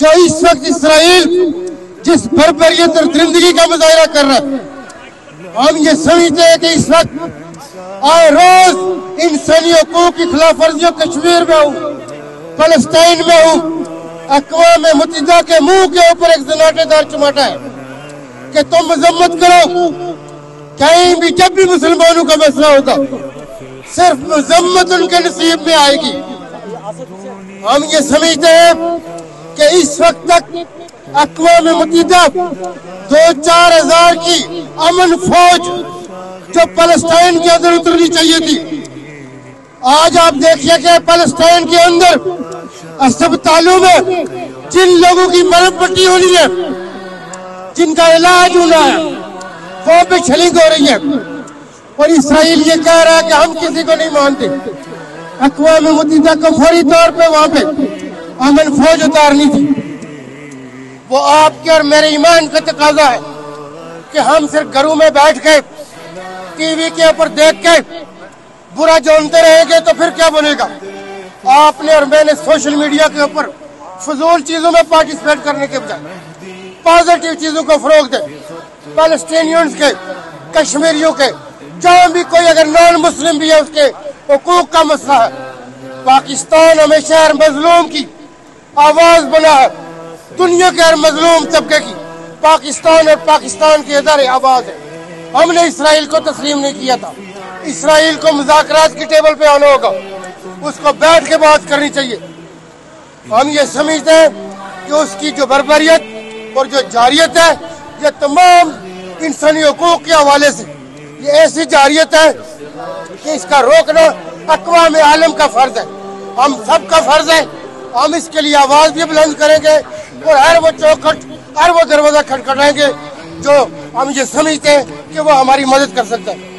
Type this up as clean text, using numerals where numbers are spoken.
जो इस वक्त इसराइल जिस बर्बरियत और दरिंदगी का मुजाहरा कर रहा है, हम ये समझते हैं कि इस वक्त आए रोज इंसानी हकूक की खिलाफ वर्जियों कश्मीर में हो, फलस्तीन में हो, अक़वाम मुत्तहिदा के मुंह के ऊपर एक जनाटेदार चमाटा है कि तुम मजम्मत करो। कहीं भी जब भी मुसलमानों का मसला होगा सिर्फ मजम्मत उनके नसीब में आएगी। हम ये समझते हैं कि इस वक्त तक अक़वाम मुत्तहिदा 2-4 हज़ार की अमन फौज जो फलस्तीन के अंदर उतरनी चाहिए थी, आज आप देखिए कि फलस्तीन के अंदर अस्पतालों में जिन लोगों की मरहम पट्टी होनी है, जिनका इलाज होना है, वो पे छलिंग हो रही है। और इसराइल ये कह रहा है कि हम किसी को नहीं मानते। अक़वाम मुत्तहिदा को फौरी तौर पे वहां पे अमन फौज उतारनी थी। वो आपके और मेरे ईमान का तकाजा है कि हम सिर्फ घरों में बैठ के टीवी के ऊपर देख के बुरा जानते रहेंगे तो फिर क्या बनेगा। आपने और मैंने सोशल मीडिया के ऊपर फजूल चीजों में पार्टिसिपेट करने के बजाय पॉजिटिव चीजों को फरोग दे। पैलेस्टीनियंस के, कश्मीरियों के, जहाँ भी कोई अगर नॉन मुस्लिम भी है उसके हुकूक का मसला है। पाकिस्तान हमेशा हर मजलूम की आवाज बना है, दुनिया के हर मजलूम तबके की पाकिस्तान और पाकिस्तान के इदारे आवाज है। हमने इसराइल को तस्लीम नहीं किया था। इसराइल को मुज़ाकरात की टेबल पे आना होगा, उसको बैठ के बात करनी चाहिए। हम ये समझते हैं कि उसकी जो बर्बरियत और जो जारियत है, ये तमाम इंसानी हुकूक के हवाले से ये ऐसी जारियत है कि इसका रोकना अक़वाम आलम का फर्ज है, हम सब का फर्ज है। हम इसके लिए आवाज भी बुलंद करेंगे और हर वो चौखट, हर वो दरवाजा खटखटाएंगे जो हम ये समझते हैं कि वो हमारी मदद कर सकता है।